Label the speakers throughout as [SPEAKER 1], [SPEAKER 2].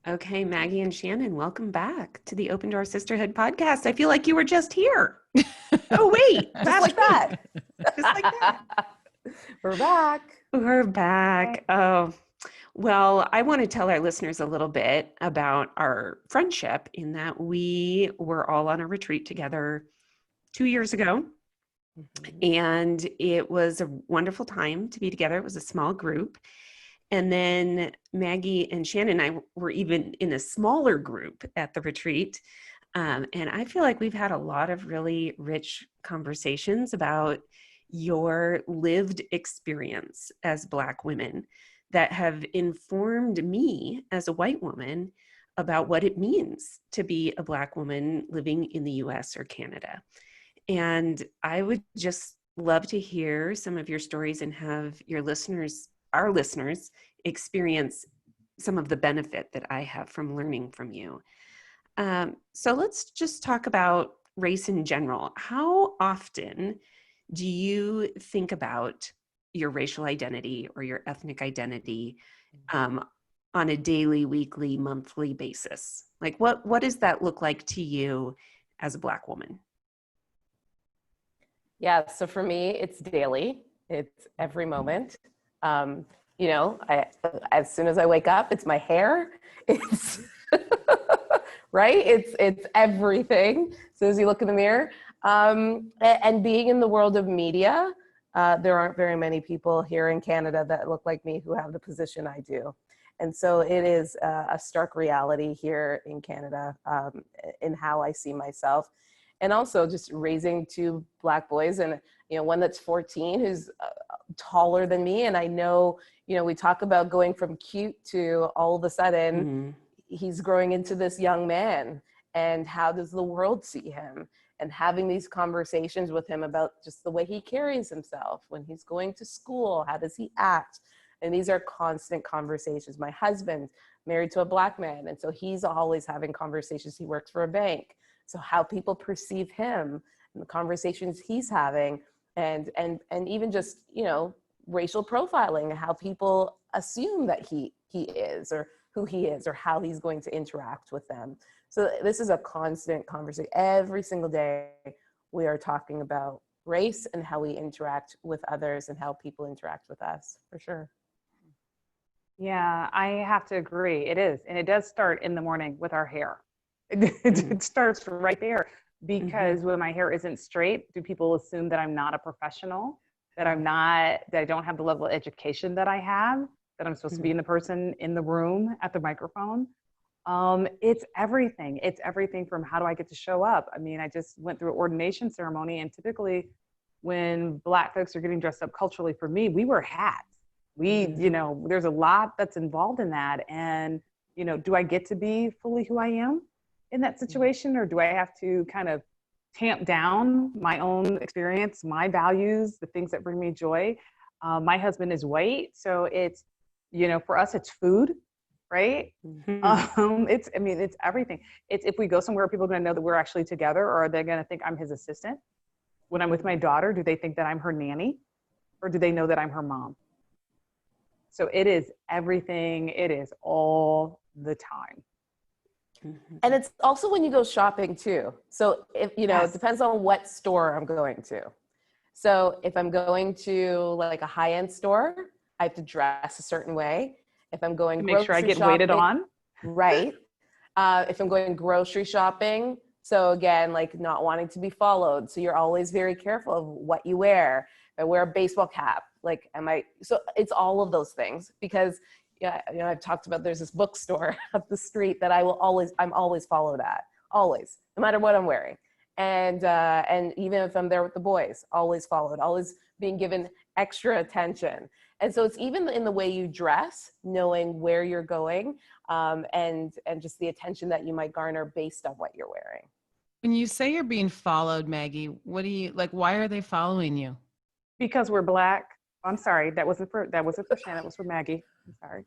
[SPEAKER 1] Okay, Maggie and Shannon, welcome back to the Open Door Sisterhood podcast. I feel like you were just here. Oh, wait,
[SPEAKER 2] Just like that.
[SPEAKER 1] Just like that.
[SPEAKER 2] We're back.
[SPEAKER 1] We're back. Oh, well, I want to tell our listeners a little bit about our friendship in that we were all on a retreat together 2 years ago. And it was a wonderful time to be together. It was a small group. And then Maggie and Shannon and I were even in a smaller group at the retreat. And I feel like we've had a lot of really rich conversations about your lived experience as Black women that have informed me as a white woman about what it means to be a Black woman living in the US or Canada. And I would just love to hear some of your stories and have your listeners, our listeners, experience some of the benefit that I have from learning from you. So let's just talk about race in general. How often do you think about your racial identity or your ethnic identity on a daily, weekly, monthly basis? Like what does that look like to you as a Black woman?
[SPEAKER 2] Yeah, so for me, it's daily. It's every moment. As soon as I wake up, it's my hair. It's right. It's everything. As soon as you look in the mirror, and being in the world of media, there aren't very many people here in Canada that look like me who have the position I do. And so it is a stark reality here in Canada in how I see myself. And also just raising two Black boys and, one that's 14 who's taller than me. And I know, we talk about going from cute to all of a sudden he's growing into this young man. And how does the world see him? And having these conversations with him about just the way he carries himself when he's going to school, how does he act? And these are constant conversations. My husband married to a Black man. And so he's always having conversations. He works for a bank. So how people perceive him and the conversations he's having and even just, racial profiling and how people assume that he is or who he is or how he's going to interact with them. So this is a constant conversation. Every single day we are talking about race and how we interact with others and how people interact with us, for sure.
[SPEAKER 3] Yeah, I have to agree. It is. And it does start in the morning with our hair. It starts right there because when my hair isn't straight, do people assume that I'm not a professional, that I don't have the level of education that I have, that I'm supposed to be the person in the room at the microphone? It's everything. It's everything from how do I get to show up? I mean, I just went through an ordination ceremony, and typically when Black folks are getting dressed up culturally, for me, we wear hats. There's a lot that's involved in that. And, do I get to be fully who I am in that situation, or do I have to kind of tamp down my own experience, my values, the things that bring me joy? My husband is white, so it's, for us, it's food, right? It's everything. It's if we go somewhere, people are going to know that we're actually together, or are they going to think I'm his assistant? When I'm with my daughter, do they think that I'm her nanny, or do they know that I'm her mom? So it is everything. It is all the time.
[SPEAKER 2] And it's also when you go shopping too. So if, it depends on what store I'm going to. So if I'm going to like a high-end store, I have to dress a certain way. If I'm going
[SPEAKER 3] to make sure I get waited on.
[SPEAKER 2] Right. If I'm going grocery shopping. So again, like not wanting to be followed. So you're always very careful of what you wear. If I wear a baseball cap, so it's all of those things because I've talked about, there's this bookstore up the street that I'm always followed at, always, no matter what I'm wearing. And even if I'm there with the boys, always followed, always being given extra attention. And so it's even in the way you dress, knowing where you're going, and just the attention that you might garner based on what you're wearing.
[SPEAKER 4] When you say you're being followed, Maggie, why are they following you?
[SPEAKER 3] Because we're Black. I'm sorry, that wasn't for Shannon, that was for Maggie. I'm sorry.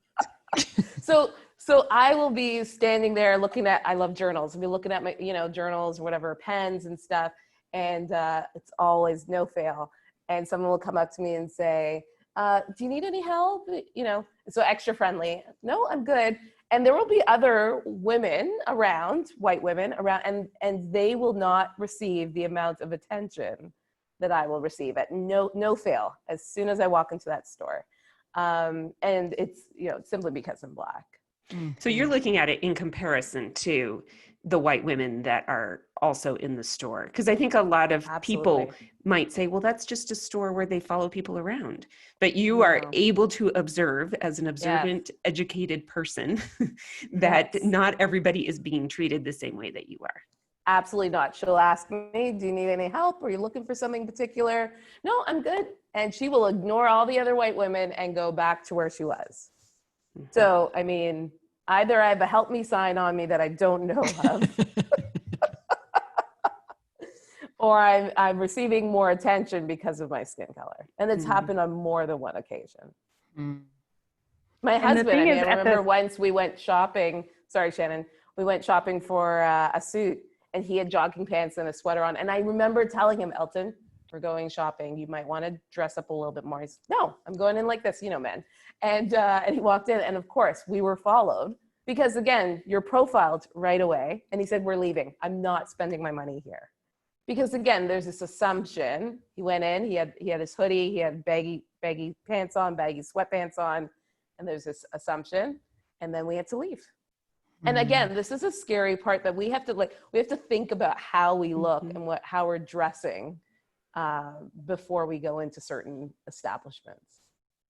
[SPEAKER 2] So I will be standing there looking at, I love journals. I'll be looking at my, journals or whatever, pens and stuff. And it's always no fail. And someone will come up to me and say, do you need any help? So extra friendly. No, I'm good. And there will be other women around, white women around, and they will not receive the amount of attention that I will receive at no fail as soon as I walk into that store. And it's, simply because I'm Black.
[SPEAKER 1] So you're looking at it in comparison to the white women that are also in the store. Because I think a lot of people might say, well, that's just a store where they follow people around. But you are able to observe as an observant, educated person that not everybody is being treated the same way that you are.
[SPEAKER 2] Absolutely not. She'll ask me, do you need any help? Are you looking for something particular? No, I'm good. And she will ignore all the other white women and go back to where she was. So, I mean, either I have a help me sign on me that I don't know of, or I'm receiving more attention because of my skin color. And it's happened on more than one occasion. My husband, I remember once we went shopping, sorry, Shannon, we went shopping for a suit, and he had jogging pants and a sweater on. And I remember telling him, Elton, we're going shopping. You might want to dress up a little bit more. He's, no, I'm going in like this, man. And he walked in, and of course we were followed because, again, you're profiled right away. And he said, we're leaving. I'm not spending my money here. Because again, there's this assumption. He went in, he had his hoodie, he had baggy pants on, baggy sweatpants on, and there's this assumption. And then we had to leave. And again, this is a scary part that we have to think about how we look and how we're dressing before we go into certain establishments.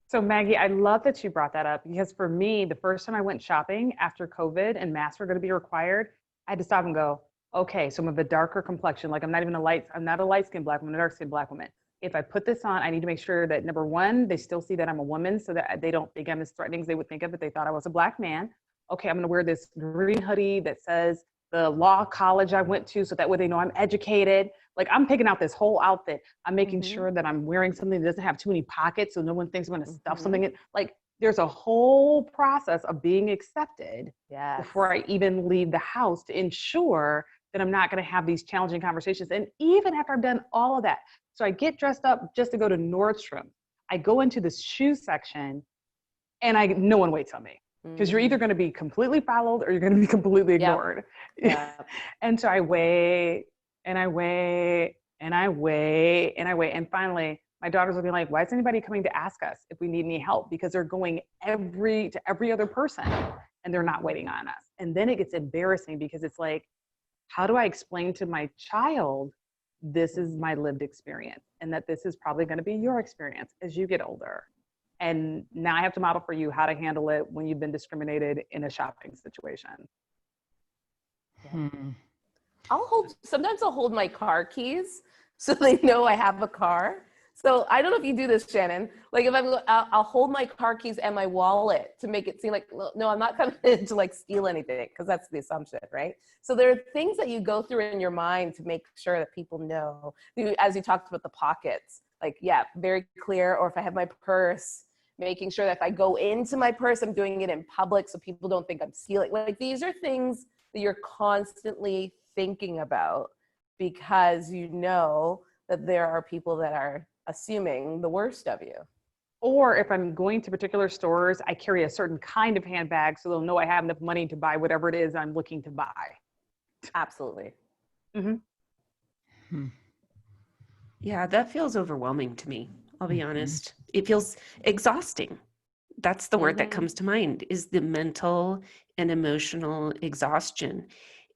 [SPEAKER 3] So Maggie, I love that you brought that up, because for me, the first time I went shopping after COVID and masks were going to be required, I had to stop and go, okay, so I'm of a darker complexion. Like I'm not a light-skinned Black woman, I'm a dark-skinned Black woman. If I put this on, I need to make sure that, number one, they still see that I'm a woman so that they don't think I'm as threatening as they would think of if they thought I was a Black man. Okay, I'm going to wear this green hoodie that says the law college I went to, so that way they know I'm educated. Like I'm picking out this whole outfit. I'm making sure that I'm wearing something that doesn't have too many pockets, so no one thinks I'm going to stuff something in. Like there's a whole process of being accepted before I even leave the house to ensure that I'm not going to have these challenging conversations. And even after I've done all of that, so I get dressed up just to go to Nordstrom. I go into this shoe section, and no one waits on me. Because you're either going to be completely followed or you're going to be completely ignored. And so I wait and I wait and I wait and I wait. And finally, my daughters will be like, why is anybody coming to ask us if we need any help? Because they're going to every other person and they're not waiting on us. And then it gets embarrassing because it's like, how do I explain to my child, this is my lived experience and that this is probably going to be your experience as you get older? And now I have to model for you how to handle it when you've been discriminated in a shopping situation.
[SPEAKER 2] Sometimes I'll hold my car keys so they know I have a car. So I don't know if you do this, Shannon. Like if I'll hold my car keys and my wallet to make it seem like, no, I'm not coming in to like steal anything, because that's the assumption, right? So there are things that you go through in your mind to make sure that people know. As you talked about the pockets, like, very clear. Or if I have my purse, making sure that if I go into my purse, I'm doing it in public so people don't think I'm stealing. Like these are things that you're constantly thinking about because you know that there are people that are assuming the worst of you.
[SPEAKER 3] Or if I'm going to particular stores, I carry a certain kind of handbag so they'll know I have enough money to buy whatever it is I'm looking to buy.
[SPEAKER 2] Absolutely.
[SPEAKER 1] Yeah, that feels overwhelming to me. I'll be honest. It feels exhausting. That's the word that comes to mind, is the mental and emotional exhaustion.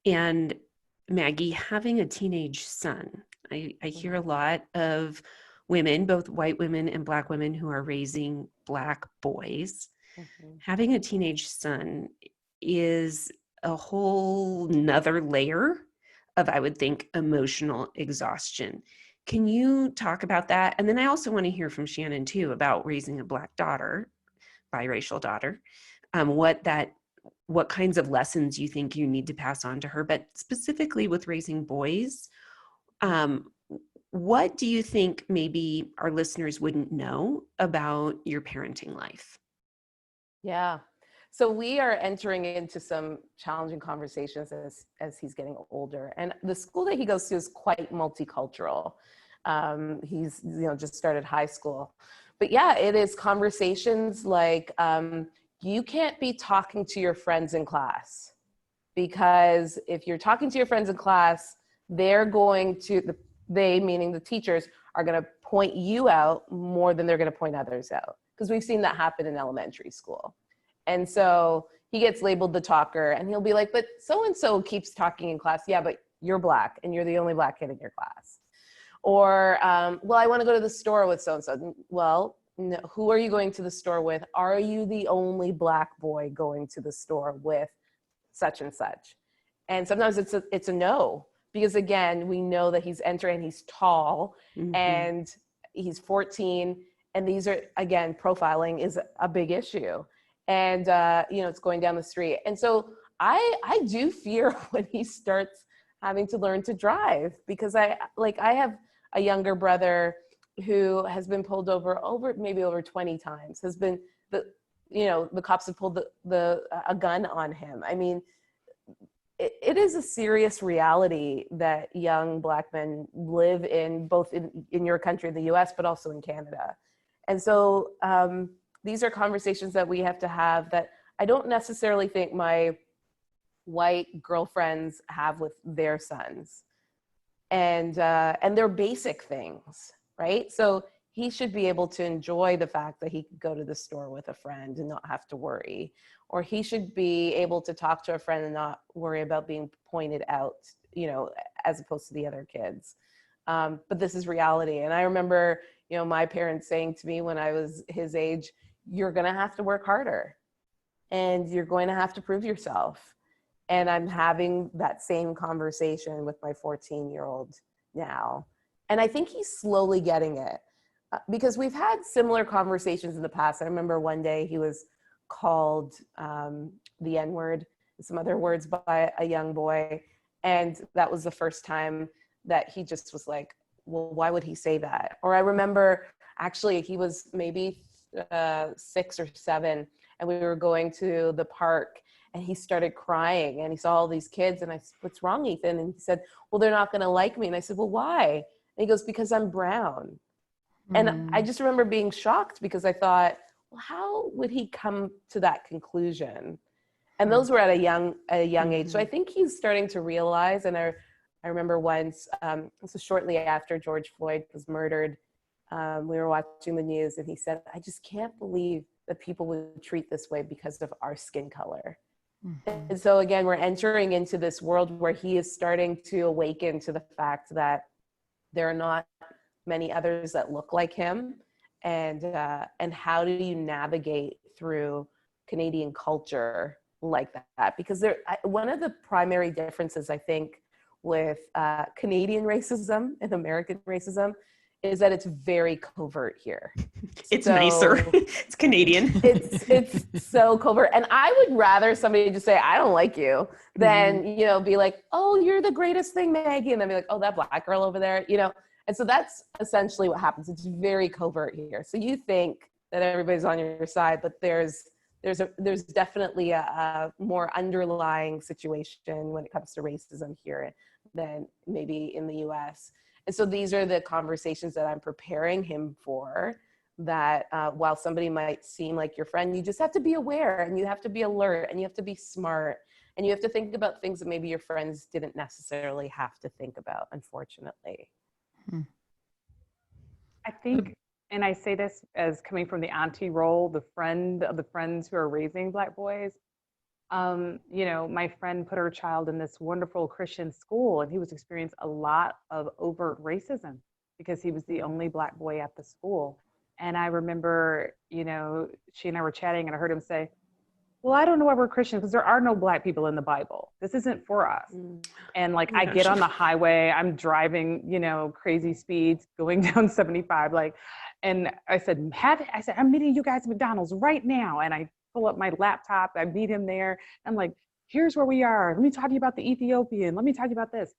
[SPEAKER 1] And Maggie, having a teenage son, I hear a lot of women, both white women and Black women, who are raising Black boys. Having a teenage son is a whole nother layer of, I would think, emotional exhaustion. Can you talk about that? And then I also want to hear from Shannon too about raising a Black daughter, biracial daughter, what kinds of lessons you think you need to pass on to her, but specifically with raising boys, what do you think maybe our listeners wouldn't know about your parenting life?
[SPEAKER 2] Yeah. So we are entering into some challenging conversations as he's getting older. And the school that he goes to is quite multicultural. He's just started high school. But yeah, it is conversations like, you can't be talking to your friends in class, because if you're talking to your friends in class, they're going to, they meaning the teachers, are going to point you out more than they're going to point others out. Because we've seen that happen in elementary school. And so he gets labeled the talker, and he'll be like, but so-and-so keeps talking in class. Yeah, but you're Black and you're the only Black kid in your class. Or, well, I want to go to the store with so-and-so. Well, no, who are you going to the store with? Are you the only Black boy going to the store with such and such? And sometimes it's a no, because again, we know that he's entering, he's tall, and he's 14. And these are, again, profiling is a big issue. And, it's going down the street. And so I do fear when he starts having to learn to drive, because I have a younger brother who has been pulled over maybe over 20 times, has been, the cops have pulled a gun on him. I mean, it is a serious reality that young Black men live in, both in your country, the US, but also in Canada. And so these are conversations that we have to have that I don't necessarily think my white girlfriends have with their sons. And they're basic things, right? So he should be able to enjoy the fact that he could go to the store with a friend and not have to worry. Or he should be able to talk to a friend and not worry about being pointed out, as opposed to the other kids. But this is reality. And I remember, my parents saying to me when I was his age, you're going to have to work harder and you're going to have to prove yourself. And I'm having that same conversation with my 14-year-old now. And I think he's slowly getting it, because we've had similar conversations in the past. I remember one day he was called the N-word and some other words by a young boy. And that was the first time that he just was like, well, why would he say that? Or I remember actually he was maybe 6 or 7, and we were going to the park, and he started crying, and he saw all these kids, and I said, what's wrong, Ethan? And he said, well, they're not going to like me. And I said, well, why? And he goes, because I'm brown. And I just remember being shocked, because I thought, well, how would he come to that conclusion? And those were at a young age. So I think he's starting to realize. And I remember once, this was shortly after George Floyd was murdered, we were watching the news, and he said, I just can't believe that people would treat this way because of our skin color. And so again, we're entering into this world where he is starting to awaken to the fact that there are not many others that look like him. And how do you navigate through Canadian culture like that? Because one of the primary differences, I think, with Canadian racism and American racism is that it's very covert here.
[SPEAKER 1] It's nicer. It's Canadian.
[SPEAKER 2] It's so covert. And I would rather somebody just say, I don't like you, than, be like, oh, you're the greatest thing, Maggie. And then be like, oh, that Black girl over there, And so that's essentially what happens. It's very covert here. So you think that everybody's on your side, but there's definitely a more underlying situation when it comes to racism here than maybe in the US. And so these are the conversations that I'm preparing him for, that while somebody might seem like your friend, you just have to be aware, and you have to be alert, and you have to be smart, and you have to think about things that maybe your friends didn't necessarily have to think about, unfortunately.
[SPEAKER 3] I think, and I say this as coming from the auntie role, the friend of the friends who are raising Black boys. My friend put her child in this wonderful Christian school, and he was experiencing a lot of overt racism because he was the only Black boy at the school. And I remember, she and I were chatting, and I heard him say, well, I don't know why we're Christians, because there are no Black people in the Bible. This isn't for us. And I get on the highway, I'm driving, crazy speeds, going down 75, and I said, I'm meeting you guys at McDonald's right now. And I pull up my laptop, I meet him there. I'm like, here's where we are. Let me talk to you about the Ethiopian. Let me talk to you about this.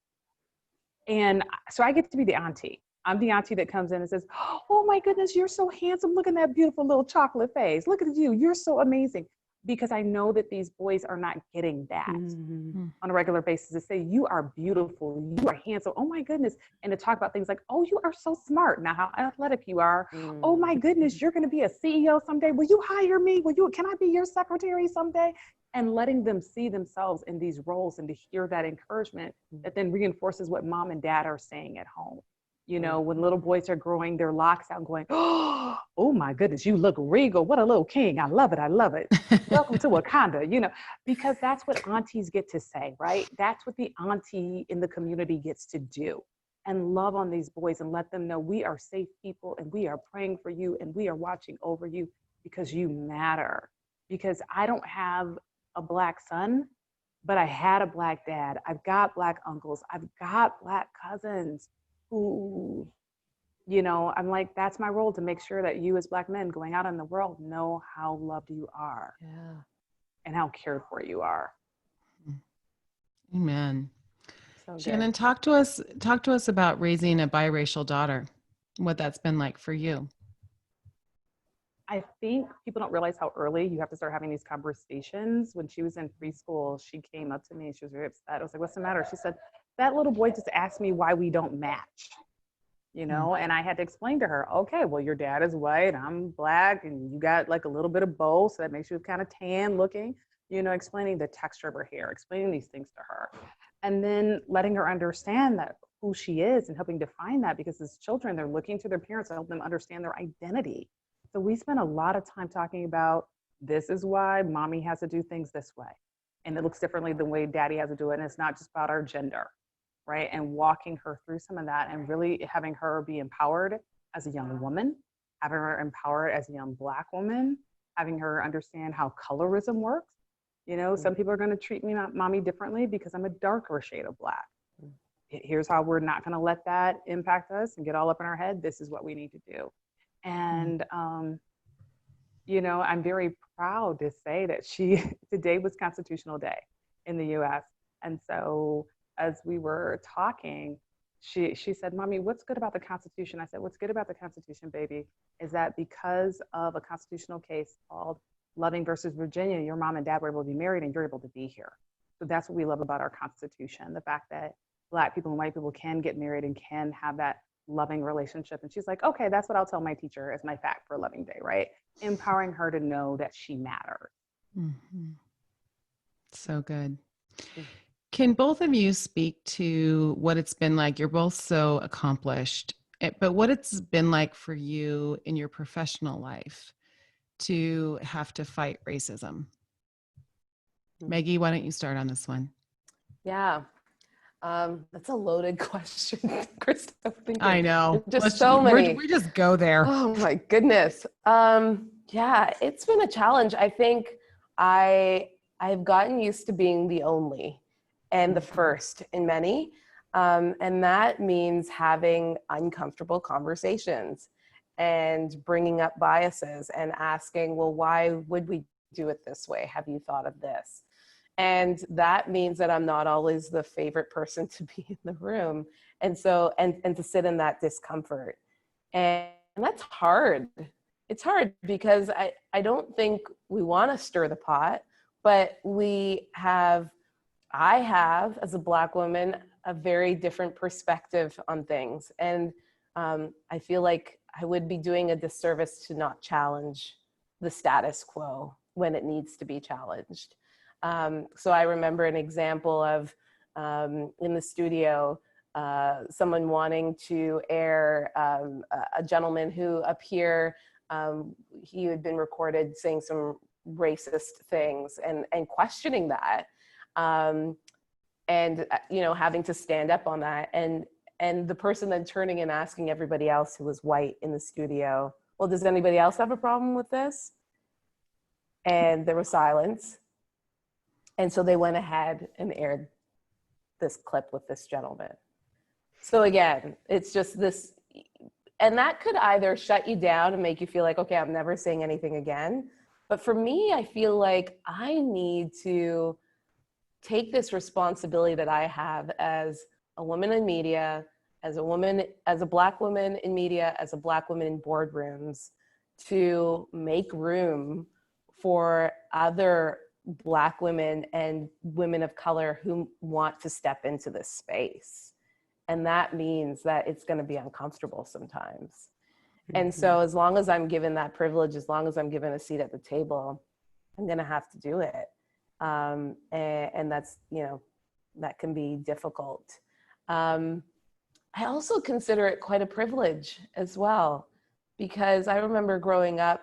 [SPEAKER 3] And so I get to be the auntie. I'm the auntie that comes in and says, oh my goodness, you're so handsome. Look at that beautiful little chocolate face. Look at you. You're so amazing. because I know that these boys are not getting that
[SPEAKER 1] Mhm.
[SPEAKER 3] on a regular basis, to say, you are beautiful, you are handsome, oh my goodness. And to talk about things like, oh, you are so smart, now how athletic you are. Oh my goodness, you're going to be a CEO someday. Will you hire me? Can I be your secretary someday? And letting them see themselves in these roles and to hear that encouragement that then reinforces what mom and dad are saying at home. You know, when little boys are growing their locks out going, oh my goodness, you look regal. What a little king. I love it. I love it. Welcome to Wakanda, you know, because that's what aunties get to say, right? That's what the auntie in the community gets to do, and love on these boys and let them know we are safe people and we are praying for you and we are watching over you because you matter. Because I don't have a Black son, but I had a Black dad. I've got Black uncles. I've got Black cousins who, you know, I'm like, that's my role, to make sure that you as Black men going out in the world know how loved you are.
[SPEAKER 2] Yeah.
[SPEAKER 3] And how cared for you are.
[SPEAKER 4] Amen.
[SPEAKER 2] So
[SPEAKER 4] Shannon,
[SPEAKER 2] good.
[SPEAKER 4] talk to us about raising a biracial daughter, what that's been like for you.
[SPEAKER 3] I think people don't realize how early you have to start having these conversations. When she was in preschool, she came up to me and she was very upset. I was like, what's the matter? She said, that little boy just asked me why we don't match, you know? And I had to explain to her, okay, well, your dad is white, I'm Black, and you got like a little bit of both, so that makes you kind of tan looking, you know, explaining the texture of her hair, explaining these things to her. And then letting her understand that who she is and helping define that, because as children, they're looking to their parents to help them understand their identity. So we spent a lot of time talking about, this is why mommy has to do things this way. And it looks differently than the way daddy has to do it. And it's not just about our gender, right? And walking her through some of that and really having her be empowered as a young woman, having her empowered as a young Black woman, having her understand how colorism works. You know, some people are going to treat me, mommy, differently because I'm a darker shade of Black. Here's how we're not going to let that impact us and get all up in our head. This is what we need to do. And, you know, I'm very proud to say that today was Constitutional Day in the US. And so as we were talking, she said, Mommy, what's good about the Constitution? I said, what's good about the Constitution, baby, is that because of a constitutional case called Loving versus Virginia, your mom and dad were able to be married and you're able to be here. So that's what we love about our Constitution, the fact that Black people and white people can get married and can have that loving relationship. And she's like, okay, that's what I'll tell my teacher as my fact for Loving Day, right? Empowering her to know that she matters.
[SPEAKER 4] Mm-hmm. So good. Can both of you speak to what it's been like? You're both so accomplished, but what it's been like for you in your professional life to have to fight racism? Maggie, why don't you start on this one?
[SPEAKER 2] Yeah. That's a loaded question, Krista.
[SPEAKER 4] I know.
[SPEAKER 2] Just so many.
[SPEAKER 4] We just go there.
[SPEAKER 2] Oh my goodness. Yeah, it's been a challenge. I think I've gotten used to being the only and the first in many. And that means having uncomfortable conversations and bringing up biases and asking, well, why would we do it this way? Have you thought of this? And that means that I'm not always the favorite person to be in the room. And so, and to sit in that discomfort. And that's hard. It's hard because I don't think we want to stir the pot, but I have, as a Black woman, a very different perspective on things. And I feel like I would be doing a disservice to not challenge the status quo when it needs to be challenged. So I remember an example of in the studio, someone wanting to air a gentleman who up here, he had been recorded saying some racist things and questioning that. And you know, having to stand up on that, and the person then turning and asking everybody else who was white in the studio, well, does anybody else have a problem with this? And there was silence. And so they went ahead and aired this clip with this gentleman. So again, it's just this, and that could either shut you down and make you feel like, okay, I'm never saying anything again. But for me, I feel like I need to take this responsibility that I have as a woman in media, as a woman, as a Black woman in media, as a Black woman in boardrooms, to make room for other Black women and women of color who want to step into this space. And that means that it's going to be uncomfortable sometimes. And so as long as I'm given that privilege, as long as I'm given a seat at the table, I'm going to have to do it. And that's, you know, that can be difficult. I also consider it quite a privilege as well, because I remember growing up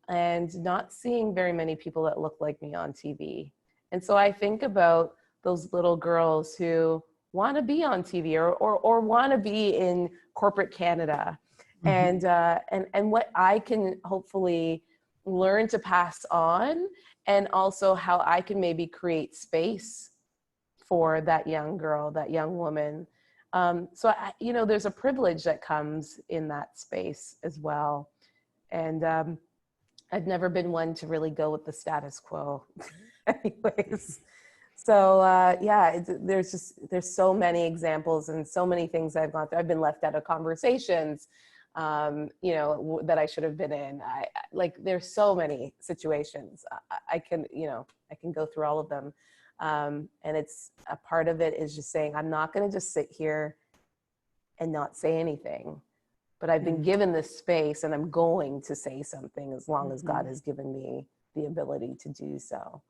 [SPEAKER 2] and not seeing very many people that look like me on TV. And so I think about those little girls who want to be on TV or want to be in corporate Canada, and what I can hopefully learn to pass on, and also how I can maybe create space for that young girl, that young woman. So you know, there's a privilege that comes in that space as well. And I've never been one to really go with the status quo anyways. So yeah, there's so many examples and so many things I've gone through. I've been left out of conversations, you know, that I should have been in. There's so many situations. I can go through all of them. And it's a part of it is just saying, I'm not going to just sit here and not say anything, but I've been given this space and I'm going to say something as long as God has given me the ability to do so.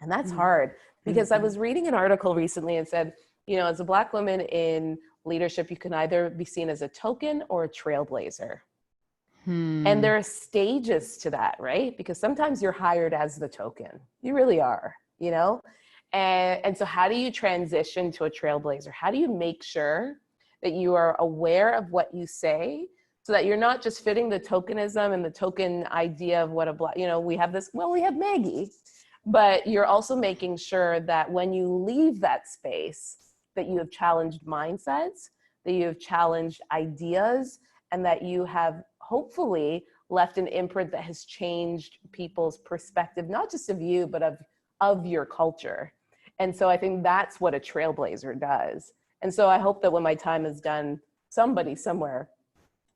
[SPEAKER 2] And that's hard, because I was reading an article recently and said, you know, as a Black woman in leadership, you can either be seen as a token or a trailblazer. And there are stages to that, right? Because sometimes you're hired as the token. You really are, you know? And so how do you transition to a trailblazer? How do you make sure that you are aware of what you say, so that you're not just fitting the tokenism and the token idea of what a Black, you know, we have Maggie, but you're also making sure that when you leave that space, that you have challenged mindsets, that you have challenged ideas, and that you have hopefully left an imprint that has changed people's perspective, not just of you, but of your culture. And so I think that's what a trailblazer does. And so I hope that when my time is done, somebody somewhere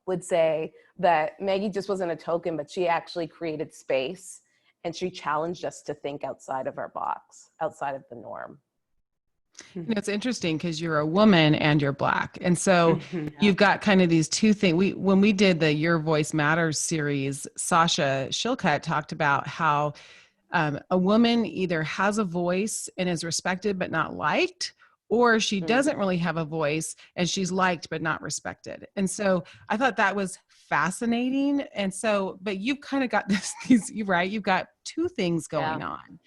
[SPEAKER 2] would say that Maggie just wasn't a token, but she actually created space and she challenged us to think outside of our box, outside of the norm.
[SPEAKER 4] You know, it's interesting because you're a woman and you're Black. And so you've got kind of these two things. When we did the Your Voice Matters series, Sasha Shilcutt talked about how a woman either has a voice and is respected but not liked, or she doesn't really have a voice and she's liked but not respected. And so I thought that was fascinating. And so, but you've kind of got you've got two things going on.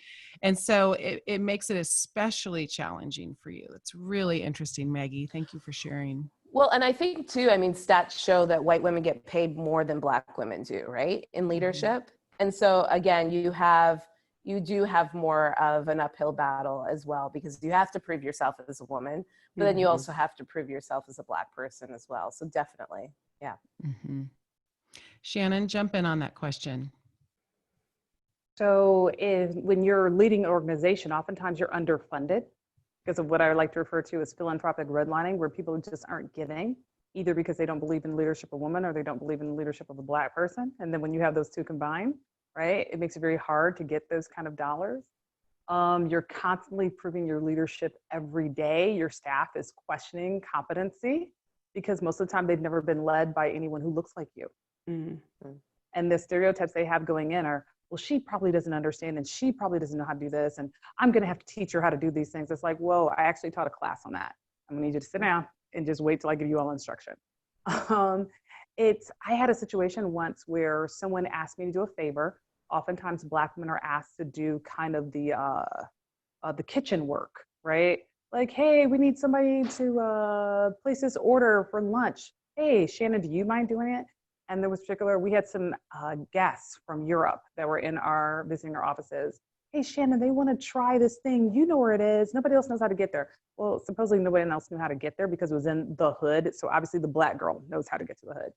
[SPEAKER 4] And so it makes it especially challenging for you. It's really interesting, Maggie. Thank you for sharing.
[SPEAKER 2] Well, and I think too, I mean, stats show that white women get paid more than Black women do, right? In leadership. And so again, you do have more of an uphill battle as well, because you have to prove yourself as a woman, but then you also have to prove yourself as a Black person as well. So definitely, yeah.
[SPEAKER 4] Shannon, jump in on that question.
[SPEAKER 3] So when you're leading an organization, oftentimes you're underfunded because of what I like to refer to as philanthropic redlining, where people just aren't giving, either because they don't believe in leadership of a woman or they don't believe in the leadership of a Black person. And then when you have those two combined, right, it makes it very hard to get those kind of dollars. You're constantly proving your leadership every day. Your staff is questioning competency because most of the time they've never been led by anyone who looks like you. And the stereotypes they have going in are, well, she probably doesn't understand and she probably doesn't know how to do this. And I'm going to have to teach her how to do these things. It's like, whoa, I actually taught a class on that. I'm going to need you to sit down and just wait till I give you all instruction. I had a situation once where someone asked me to do a favor. Oftentimes Black women are asked to do kind of the kitchen work, right? Like, hey, we need somebody to place this order for lunch. Hey, Shannon, do you mind doing it? And there was we had some guests from Europe that were visiting our offices. Hey, Shannon, they want to try this thing. You know where it is. Nobody else knows how to get there. Well, supposedly nobody else knew how to get there because it was in the hood. So obviously the Black girl knows how to get to the hood.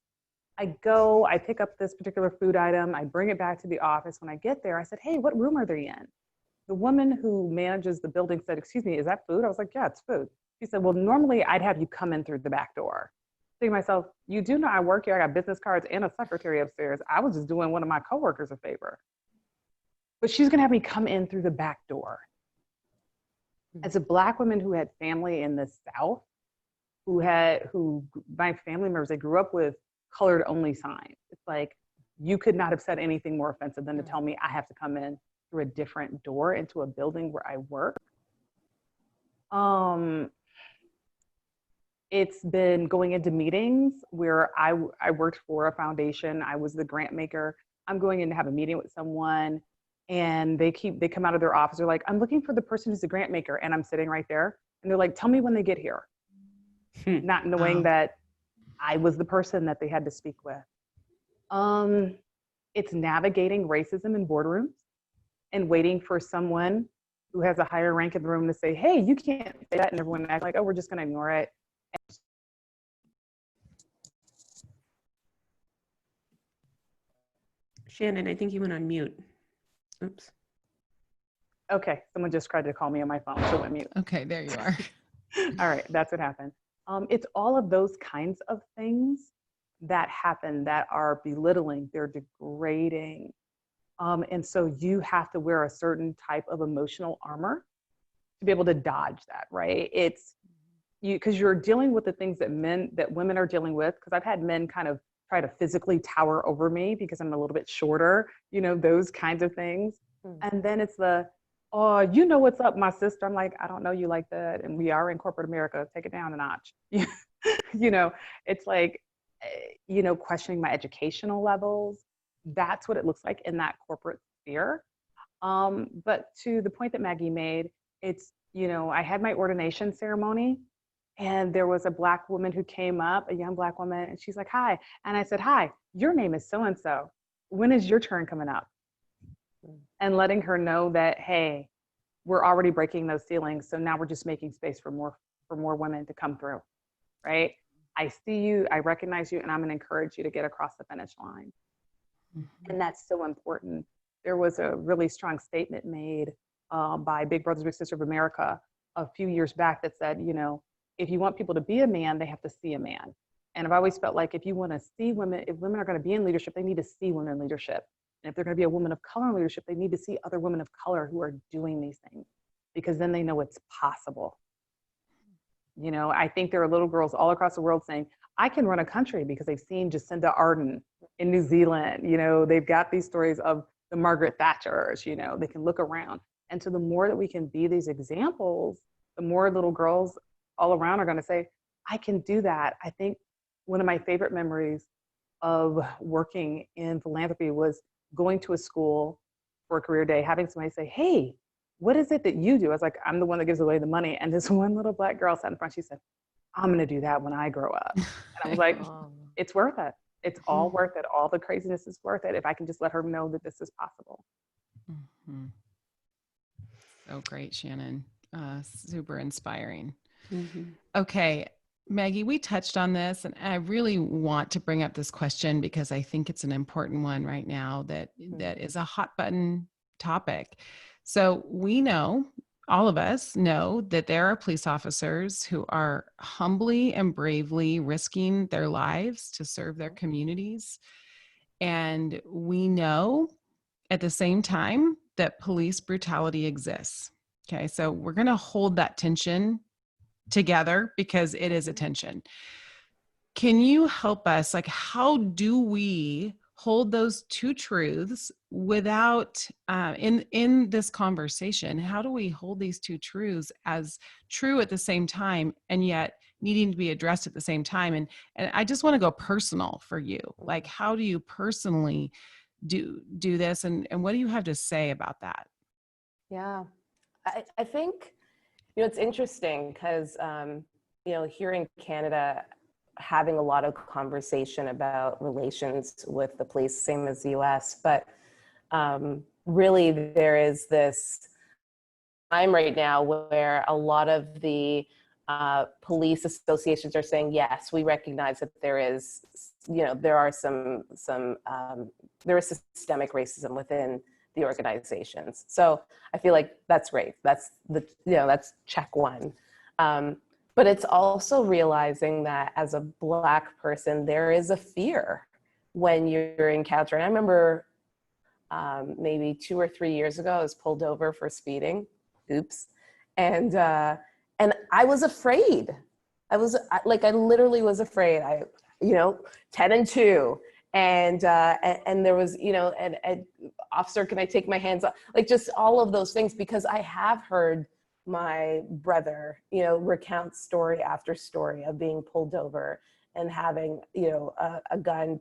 [SPEAKER 3] I pick up this particular food item. I bring it back to the office. When I get there, I said, hey, what room are they in? The woman who manages the building said, excuse me, is that food? I was like, yeah, it's food. She said, well, normally I'd have you come in through the back door. Thinking to myself, you do know I work here. I got business cards and a secretary upstairs. I was just doing one of my coworkers a favor. but she's going to have me come in through the back door. As a Black woman who had family in the South, my family members, they grew up with colored only signs. It's like, you could not have said anything more offensive than to tell me I have to come in through a different door into a building where I work. It's been going into meetings where I worked for a foundation. I was the grant maker. I'm going in to have a meeting with someone, and they come out of their office. They're like, I'm looking for the person who's the grant maker. And I'm sitting right there. And they're like, tell me when they get here. Not knowing that I was the person that they had to speak with. It's navigating racism in boardrooms and waiting for someone who has a higher rank in the room to say, hey, you can't say that. And everyone acts like, oh, we're just going to ignore it.
[SPEAKER 1] Shannon, I think you went on mute. Oops.
[SPEAKER 3] Okay, someone just tried to call me on my phone, so I mute.
[SPEAKER 4] Okay, there you are.
[SPEAKER 3] All right, that's what happened. It's all of those kinds of things that happen that are belittling, they're degrading. And so you have to wear a certain type of emotional armor to be able to dodge that, right? It's you, because you're dealing with the things that women are dealing with. Because I've had men kind of try to physically tower over me because I'm a little bit shorter, those kinds of things. And then it's oh, you know what's up, my sister. I'm like, I don't know you like that. And we are in corporate America, take it down a notch. It's like, questioning my educational levels. That's what it looks like in that corporate sphere. But to the point that Maggie made, it's, I had my ordination ceremony, and there was a Black woman who came up, a young Black woman, and she's like, hi. And I said, hi, your name is so-and-so. When is your turn coming up? And letting her know that, hey, we're already breaking those ceilings. So now we're just making space for more women to come through, right? I see you, I recognize you, and I'm gonna encourage you to get across the finish line. Mm-hmm. And that's so important. There was a really strong statement made by Big Brothers Big Sisters of America a few years back that said, if you want people to be a man, they have to see a man. And I've always felt like if you want to see women, if women are going to be in leadership, they need to see women in leadership. And if they're going to be a woman of color in leadership, they need to see other women of color who are doing these things, because then they know it's possible. I think there are little girls all across the world saying, I can run a country because they've seen Jacinda Ardern in New Zealand. They've got these stories of the Margaret Thatchers, they can look around. And so the more that we can be these examples, the more little girls all around are going to say, I can do that. I think one of my favorite memories of working in philanthropy was going to a school for a career day, having somebody say, hey, what is it that you do? I was like, I'm the one that gives away the money. And this one little Black girl sat in front, she said, I'm going to do that when I grow up. And I was like, it's worth it. It's all worth it. All the craziness is worth it if I can just let her know that this is possible.
[SPEAKER 4] Mm-hmm. So great, Shannon. Super inspiring. Mm-hmm. Okay, Maggie, we touched on this, and I really want to bring up this question because I think it's an important one right now that is a hot button topic. So we know, all of us know, that there are police officers who are humbly and bravely risking their lives to serve their communities. And we know at the same time that police brutality exists. Okay, so we're going to hold that tension together because it is a tension. Can you help us? Like, how do we hold those two truths without, in this conversation, how do we hold these two truths as true at the same time and yet needing to be addressed at the same time? And I just want to go personal for you. Like, how do you personally do this? And what do you have to say about that?
[SPEAKER 2] Yeah, I think, it's interesting because, here in Canada, having a lot of conversation about relations with the police, same as the US, but really there is this time right now where a lot of the police associations are saying, yes, we recognize that there is, there is systemic racism within the organizations. So I feel like that's great. That's that's check one. But it's also realizing that as a Black person, there is a fear when you're encountering. I remember maybe 2 or 3 years ago. I was pulled over for speeding. Oops. And I was afraid. I literally was afraid. 10 and 2. And there was, an officer, can I take my hands off? Like just all of those things, because I have heard my brother, recount story after story of being pulled over and having, a gun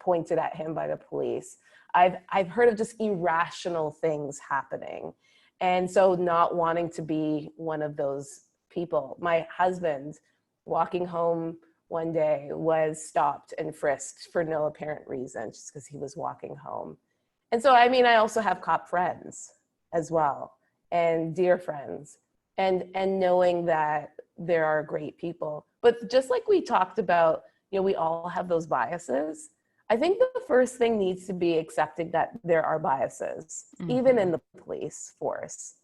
[SPEAKER 2] pointed at him by the police. I've heard of just irrational things happening. And so not wanting to be one of those people. My husband, walking home one day, was stopped and frisked for no apparent reason, just because he was walking home. And so, I also have cop friends as well, and dear friends, and knowing that there are great people. But just like we talked about, we all have those biases. I think the first thing needs to be accepting that there are biases, even in the police force.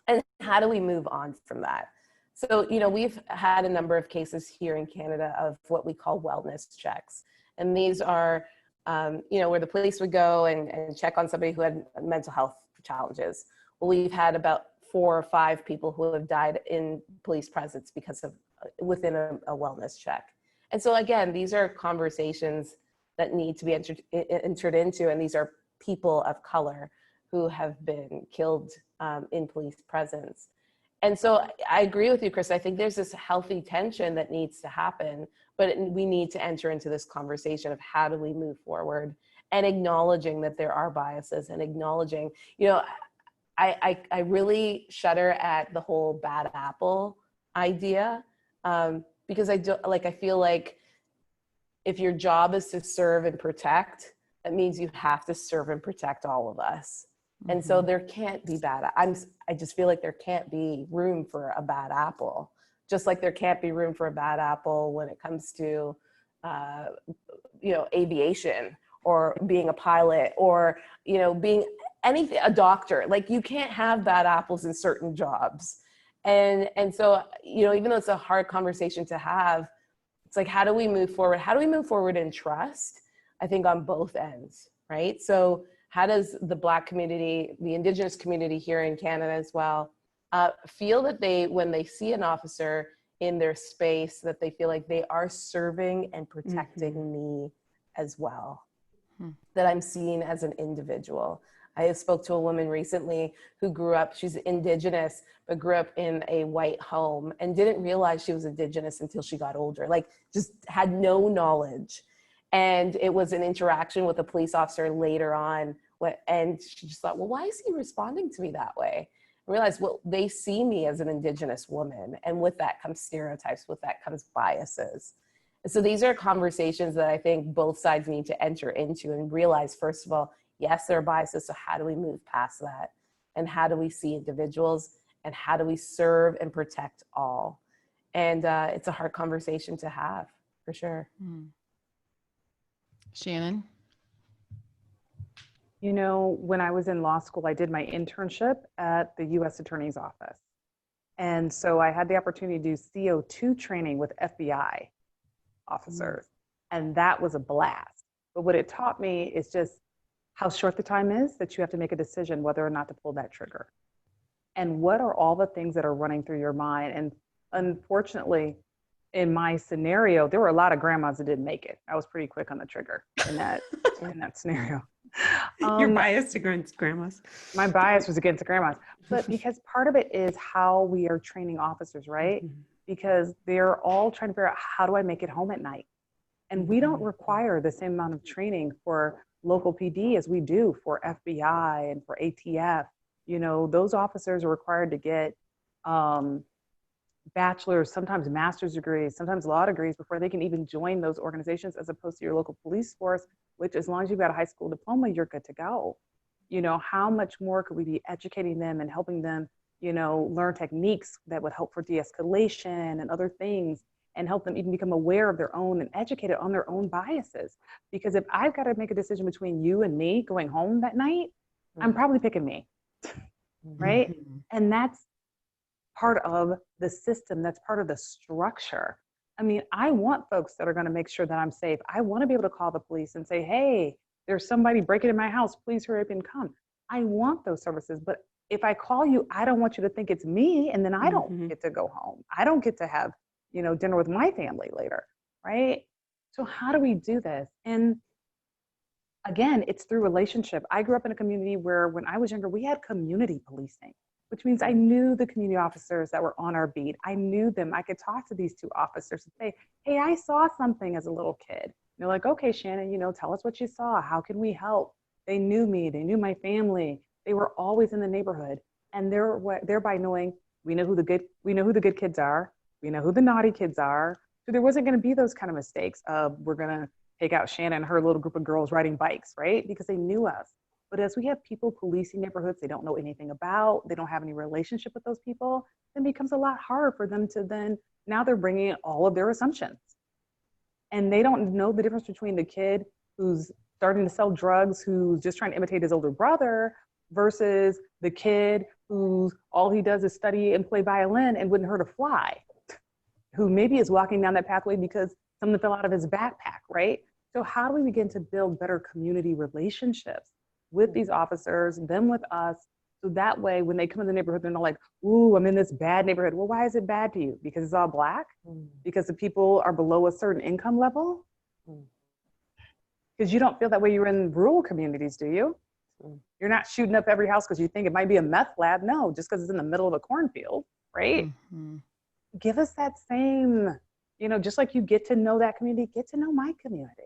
[SPEAKER 2] And how do we move on from that? So, we've had a number of cases here in Canada of what we call wellness checks. And these are, where the police would go and check on somebody who had mental health challenges. Well, we've had about 4 or 5 people who have died in police presence because of within a wellness check. And so again, these are conversations that need to be entered into, and these are people of color who have been killed in police presence. And so I agree with you, Chris. I think there's this healthy tension that needs to happen, but we need to enter into this conversation of how do we move forward, and acknowledging that there are biases, and acknowledging, I really shudder at the whole bad apple idea, because I feel like if your job is to serve and protect, that means you have to serve and protect all of us. And so there can't be I just feel like there can't be room for a bad apple, just like there can't be room for a bad apple when it comes to, aviation, or being a pilot, or, being anything, a doctor. Like, you can't have bad apples in certain jobs. And so, even though it's a hard conversation to have, it's like, how do we move forward? How do we move forward in trust? I think on both ends, right? So how does the Black community, the Indigenous community here in Canada as well, feel that when they see an officer in their space, that they feel like they are serving and protecting me as well, that I'm seen as an individual. I spoke to a woman recently who grew up, she's Indigenous, but grew up in a white home and didn't realize she was Indigenous until she got older, like just had no knowledge. And it was an interaction with a police officer later on, and she just thought, well, why is he responding to me that way? I realized, well, they see me as an Indigenous woman, and with that comes stereotypes, with that comes biases. And so these are conversations that I think both sides need to enter into and realize, first of all, yes, there are biases, so how do we move past that? And how do we see individuals, and how do we serve and protect all? And it's a hard conversation to have, for sure.
[SPEAKER 4] Shannon?
[SPEAKER 3] When I was in law school, I did my internship at the U.S. Attorney's Office. And so I had the opportunity to do CO2 training with FBI officers. And that was a blast. But what it taught me is just how short the time is that you have to make a decision whether or not to pull that trigger. And what are all the things that are running through your mind? And unfortunately, in my scenario, there were a lot of grandmas that didn't make it. I was pretty quick on the trigger in that scenario.
[SPEAKER 1] You're biased against grandmas.
[SPEAKER 3] My bias was against the grandmas, but because part of it is how we are training officers, right? Because they're all trying to figure out, how do I make it home at night? And we don't require the same amount of training for local PD as we do for FBI and for ATF. Those officers are required to get bachelor's, sometimes master's degrees, sometimes law degrees before they can even join those organizations, as opposed to your local police force, which, as long as you've got a high school diploma, you're good to go. How much more could we be educating them and helping them, learn techniques that would help for de-escalation and other things, and help them even become aware of their own and educated on their own biases? Because if I've got to make a decision between you and me going home that night, I'm probably picking me, right? And that's part of the system. That's part of the structure. I mean, I want folks that are going to make sure that I'm safe. I want to be able to call the police and say, hey, there's somebody breaking in my house, please hurry up and come. I want those services, but if I call you, I don't want you to think it's me, and then I don't get to go home. I don't get to have, dinner with my family later, right? So how do we do this? And again, it's through relationship. I grew up in a community where when I was younger, we had community policing, which means I knew the community officers that were on our beat. I knew them. I could talk to these two officers and say, hey, I saw something as a little kid. They're like, okay, Shannon, tell us what you saw. How can we help? They knew me. They knew my family. They were always in the neighborhood. And thereby knowing we know who the good kids are. We know who the naughty kids are. So there wasn't going to be those kind of mistakes of we're going to take out Shannon and her little group of girls riding bikes, right? Because they knew us. But as we have people policing neighborhoods they don't know anything about, they don't have any relationship with those people, then it becomes a lot harder for them to then, now they're bringing in all of their assumptions. And they don't know the difference between the kid who's starting to sell drugs, who's just trying to imitate his older brother, versus the kid who's all he does is study and play violin and wouldn't hurt a fly, who maybe is walking down that pathway because something fell out of his backpack, right? So how do we begin to build better community relationships with these officers, them with us, so that way when they come in the neighborhood, they're not like, ooh, I'm in this bad neighborhood. Well, why is it bad to you? Because it's all Black? Because the people are below a certain income level? Because you don't feel that way you're in rural communities, do you? You're not shooting up every house because you think it might be a meth lab. No, just because it's in the middle of a cornfield, right? Give us that same, just like you get to know that community, get to know my community.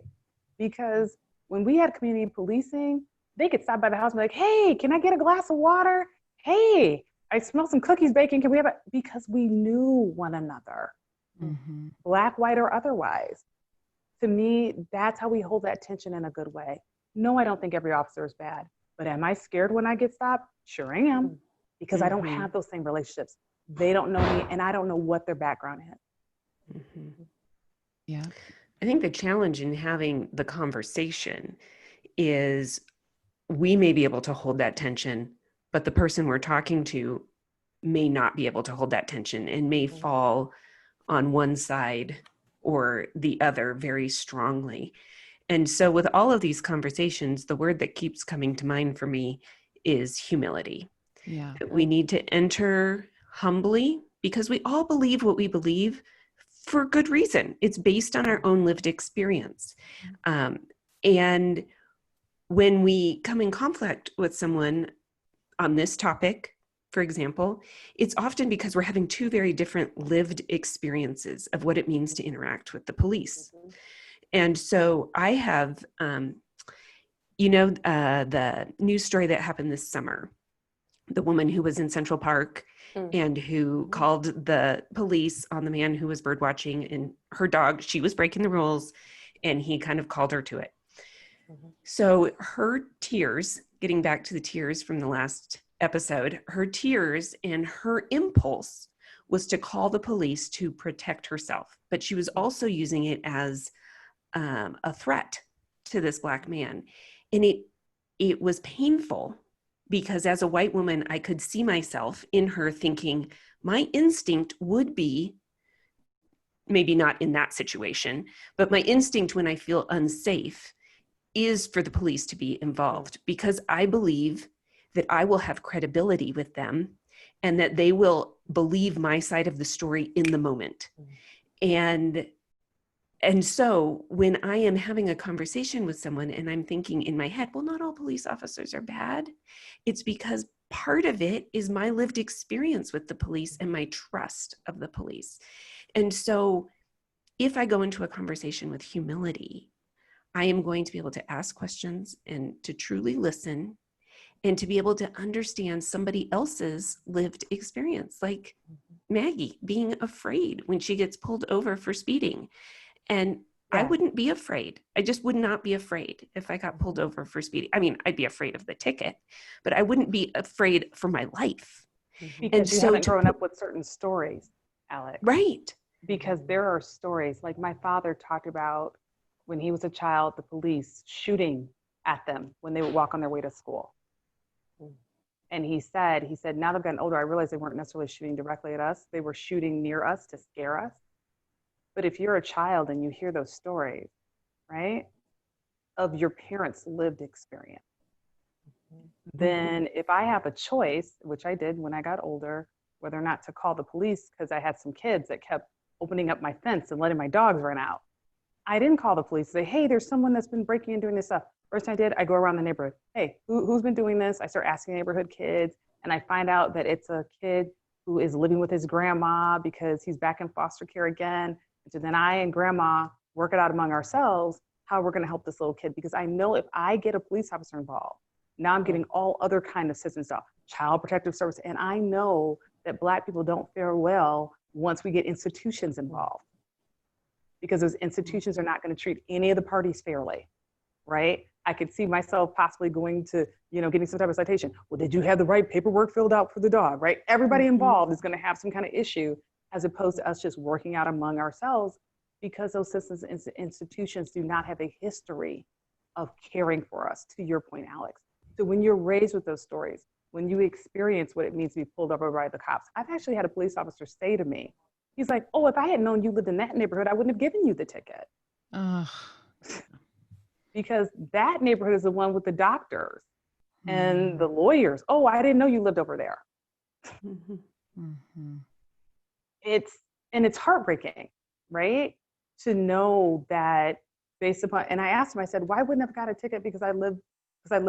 [SPEAKER 3] Because when we had community policing, they could stop by the house and be like, hey, can I get a glass of water? Hey, I smell some cookies baking. Can we have it? Because we knew one another, Black, white, or otherwise. To me, that's how we hold that tension in a good way. No, I don't think every officer is bad. But am I scared when I get stopped? Sure I am. Because I don't have those same relationships. They don't know me, and I don't know what their background is.
[SPEAKER 4] Yeah.
[SPEAKER 1] I think the challenge in having the conversation is we may be able to hold that tension, but the person we're talking to may not be able to hold that tension and may fall on one side or the other very strongly. And so with all of these conversations, the word that keeps coming to mind for me is humility.
[SPEAKER 4] Yeah.
[SPEAKER 1] We need to enter humbly because we all believe what we believe for good reason. It's based on our own lived experience. And when we come in conflict with someone on this topic, for example, it's often because we're having two very different lived experiences of what it means to interact with the police. And so I have, the news story that happened this summer, the woman who was in Central Park and who called the police on the man who was bird watching and her dog, she was breaking the rules, and he kind of called her to it. So her tears, getting back to the tears from the last episode, her tears and her impulse was to call the police to protect herself. But she was also using it as a threat to this Black man. And it was painful because as a white woman, I could see myself in her thinking, my instinct would be, maybe not in that situation, but my instinct when I feel unsafe is for the police to be involved, because I believe that I will have credibility with them and that they will believe my side of the story in the moment. And so when I am having a conversation with someone and I'm thinking in my head, well, not all police officers are bad, it's because part of it is my lived experience with the police and my trust of the police. And so if I go into a conversation with humility, I am going to be able to ask questions and to truly listen and to be able to understand somebody else's lived experience, like Maggie being afraid when she gets pulled over for speeding. And I wouldn't be afraid. I just would not be afraid if I got pulled over for speeding. I mean, I'd be afraid of the ticket, but I wouldn't be afraid for my life.
[SPEAKER 3] Because you haven't grown up with certain stories, Alex.
[SPEAKER 1] Right.
[SPEAKER 3] Because there are stories, like my father talked about when he was a child, the police shooting at them when they would walk on their way to school. And he said, now they've gotten older, I realized they weren't necessarily shooting directly at us. They were shooting near us to scare us. But if you're a child and you hear those stories, right? of your parents' lived experience. Then if I have a choice, which I did when I got older, whether or not to call the police because I had some kids that kept opening up my fence and letting my dogs run out. I didn't call the police, say, hey, there's someone that's been breaking and doing this stuff. First thing I did, I go around the neighborhood. Hey, who's been doing this? I start asking neighborhood kids, and I find out that it's a kid who is living with his grandma because he's back in foster care again. And so then I and grandma work it out among ourselves how we're going to help this little kid, because I know if I get a police officer involved, now I'm getting all other kind of assistance stuff, child protective service, and I know that Black people don't fare well once we get institutions involved, because those institutions are not going to treat any of the parties fairly, right? I could see myself possibly going to, getting some type of citation. Well, did you have the right paperwork filled out for the dog, right? Everybody involved is going to have some kind of issue, as opposed to us just working out among ourselves, because those systems and institutions do not have a history of caring for us, to your point, Alex. So when you're raised with those stories, when you experience what it means to be pulled over by the cops, I've actually had a police officer say to me, he's like, oh, if I had known you lived in that neighborhood, I wouldn't have given you the ticket. Because that neighborhood is the one with the doctors and the lawyers. Oh, I didn't know you lived over there. It's heartbreaking, right? To know that based upon, and I asked him, I said, why wouldn't I have got a ticket because I live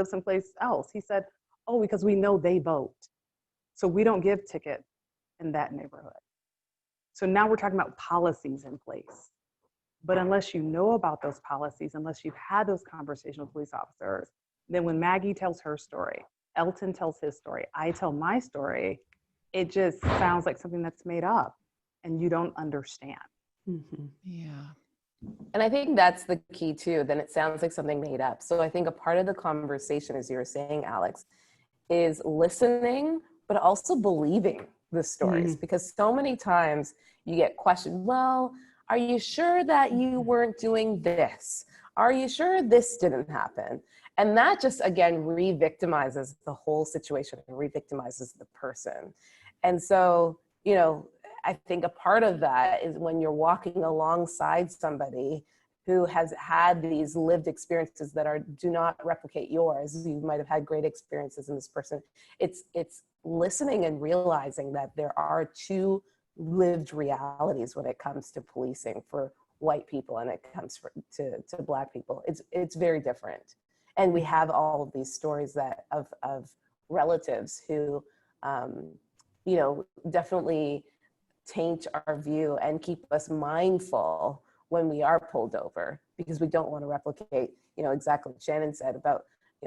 [SPEAKER 3] someplace else? He said, oh, because we know they vote. So we don't give tickets in that neighborhood. So now we're talking about policies in place. But unless you know about those policies, unless you've had those conversations with police officers, then when Maggie tells her story, Elton tells his story, I tell my story, it just sounds like something that's made up and you don't understand.
[SPEAKER 4] Yeah.
[SPEAKER 2] And I think that's the key too. Then it sounds like something made up. So I think a part of the conversation, as you were saying, Alex, is listening, but also believing the stories. Because so many times you get questioned, well, are you sure that you weren't doing this? Are you sure this didn't happen? And that just, again, re-victimizes the whole situation and re-victimizes the person. And so, I think a part of that is when you're walking alongside somebody who has had these lived experiences that do not replicate yours. You might have had great experiences in this person. It's listening and realizing that there are two lived realities when it comes to policing for white people and it comes to Black people. It's very different. And we have all of these stories of relatives who, definitely taint our view and keep us mindful when we are pulled over, because we don't want to replicate, exactly what Shannon said about,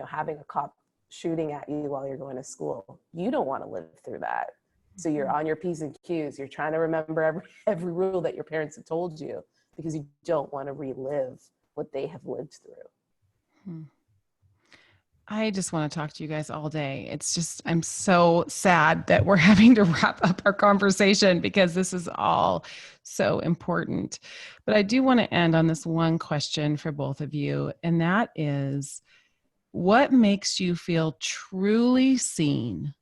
[SPEAKER 2] having a cop shooting at you while you're going to school. You don't want to live through that. So you're on your P's and Q's. You're trying to remember every rule that your parents have told you, because you don't want to relive what they have lived through.
[SPEAKER 4] I just want to talk to you guys all day. It's just, I'm so sad that we're having to wrap up our conversation because this is all so important. But I do want to end on this one question for both of you. And that is, what makes you feel truly seen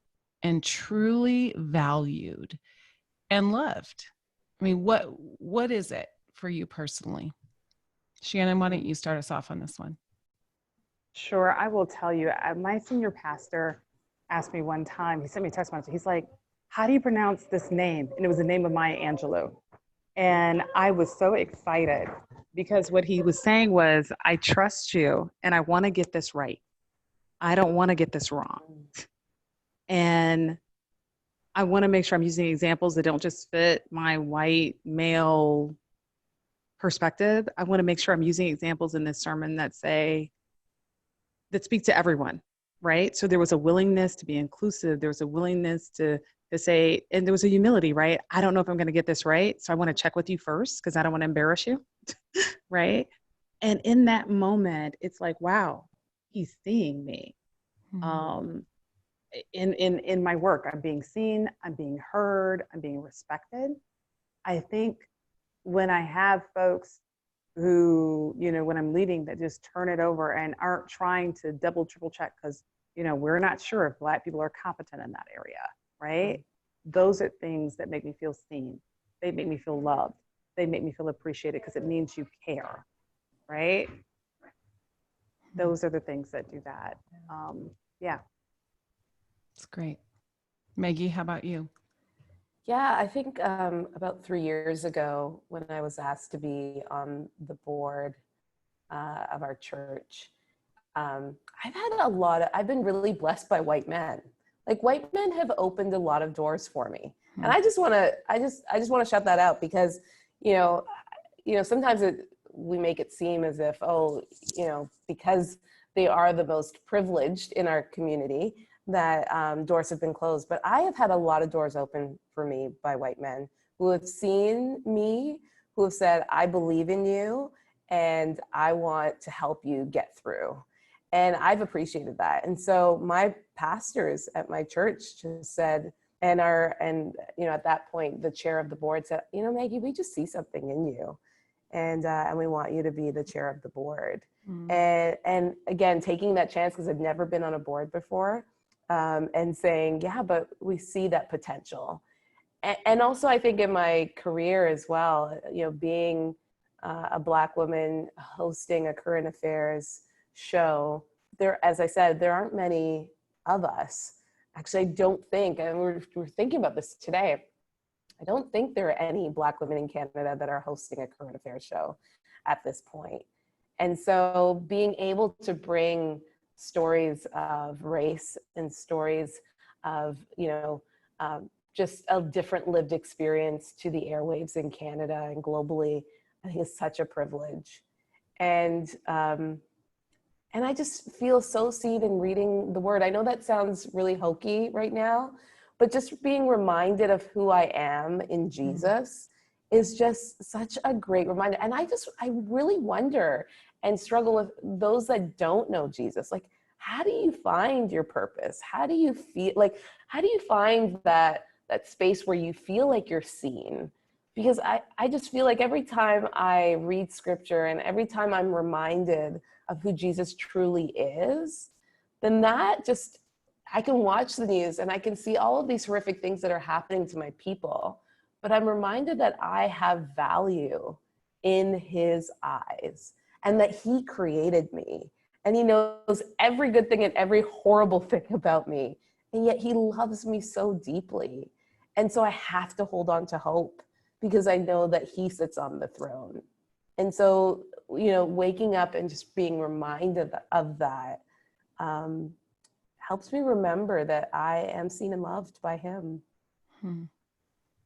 [SPEAKER 4] and truly valued and loved? I mean, what is it for you personally? Shannon, why don't you start us off on this one?
[SPEAKER 3] Sure, I will tell you. My senior pastor asked me one time, he sent me a text message. He's like, how do you pronounce this name? And it was the name of Maya Angelou. And I was so excited because what he was saying was, I trust you and I want to get this right. I don't want to get this wrong. And I want to make sure I'm using examples that don't just fit my white male perspective. I want to make sure I'm using examples in this sermon that speak to everyone, right? So there was a willingness to be inclusive. There was a willingness to say, and there was a humility, right? I don't know if I'm going to get this right. So I want to check with you first because I don't want to embarrass you, right? And in that moment, it's like, wow, he's seeing me. In my work, I'm being seen, I'm being heard, I'm being respected. I think when I have folks who, when I'm leading, that just turn it over and aren't trying to double, triple check because, we're not sure if Black people are competent in that area, right? Those are things that make me feel seen. They make me feel loved. They make me feel appreciated because it means you care, right? those are the things that do that. Yeah.
[SPEAKER 4] It's great. Maggie, how about you?
[SPEAKER 2] Yeah, I think about 3 years ago when I was asked to be on the board of our church, I've been really blessed by white men. Like white men have opened a lot of doors for me. And I just want to shout that out because, sometimes we make it seem as if, because they are the most privileged in our community, that doors have been closed. But I have had a lot of doors open for me by white men who have seen me, who have said, I believe in you and I want to help you get through. And I've appreciated that. And so my pastors at my church just said, at that point, the chair of the board said, Maggie, we just see something in you. And we want you to be the chair of the board. And again, taking that chance because I've never been on a board before, and saying, yeah, but we see that potential. And also I think in my career as well, being a Black woman hosting a current affairs show, as I said, there aren't many of us. Actually, I don't think, and we're thinking about this today, I don't think there are any Black women in Canada that are hosting a current affairs show at this point. And so being able to bring stories of race and stories of, just a different lived experience to the airwaves in Canada and globally, I think is such a privilege. And I just feel so seen in reading the word. I know that sounds really hokey right now, but just being reminded of who I am in Jesus is just such a great reminder. And I really wonder and struggle with those that don't know Jesus. Like, how do you find your purpose? How do you feel how do you find that space where you feel like you're seen? Because I just feel like every time I read scripture and every time I'm reminded of who Jesus truly is, then I can watch the news and I can see all of these horrific things that are happening to my people, but I'm reminded that I have value in his eyes and that he created me and he knows every good thing and every horrible thing about me. And yet he loves me so deeply. And so I have to hold on to hope because I know that he sits on the throne. And so, waking up and just being reminded of that helps me remember that I am seen and loved by him.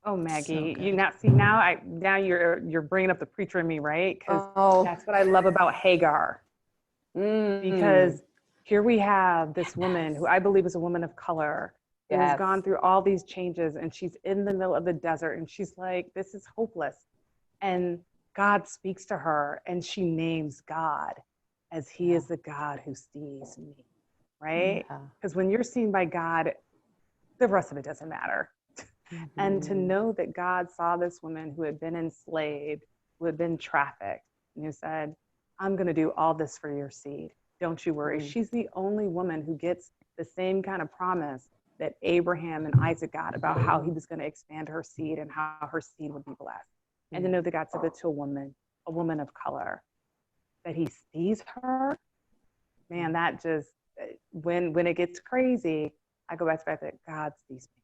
[SPEAKER 3] Oh, Maggie,
[SPEAKER 4] So
[SPEAKER 3] now you're bringing up the preacher in me, right? Because that's what I love about Hagar. Because here we have this woman who I believe is a woman of color who has gone through all these changes, and she's in the middle of the desert and she's like, this is hopeless. And God speaks to her and she names God as he is the God who sees me, right? Because when you're seen by God, the rest of it doesn't matter. And to know that God saw this woman who had been enslaved, who had been trafficked, and who said, I'm going to do all this for your seed. Don't you worry. She's the only woman who gets the same kind of promise that Abraham and Isaac got about how he was going to expand her seed and how her seed would be blessed. And to know that God said that to a woman of color, that he sees her, man, that just, when it gets crazy, I go back to the fact that God sees me.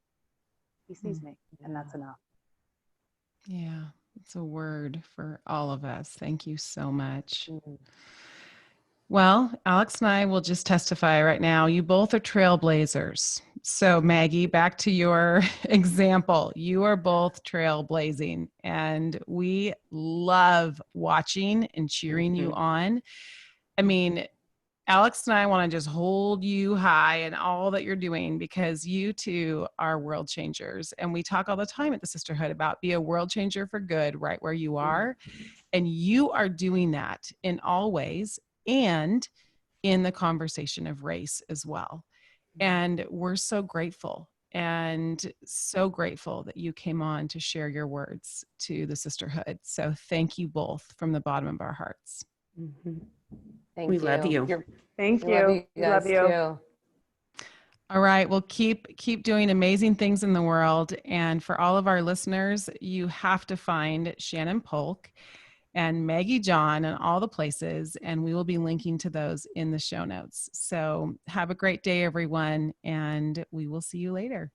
[SPEAKER 3] He sees me, and that's enough.
[SPEAKER 4] Yeah, it's a word for all of us. Thank you so much. Well, Alex and I will just testify right now. You both are trailblazers. So Maggie, back to your example. You are both trailblazing, and we love watching and cheering you on. I mean, Alex and I want to just hold you high in all that you're doing because you two are world changers. And we talk all the time at the Sisterhood about be a world changer for good right where you are. And you are doing that in all ways and in the conversation of race as well. And we're so grateful that you came on to share your words to the Sisterhood. So thank you both from the bottom of our hearts.
[SPEAKER 2] Thank you.
[SPEAKER 1] Love you.
[SPEAKER 3] Thank you.
[SPEAKER 2] We love you guys too.
[SPEAKER 4] All right. Well, keep doing amazing things in the world. And for all of our listeners, you have to find Shannon Polk and Maggie John and all the places. And we will be linking to those in the show notes. So have a great day, everyone. And we will see you later.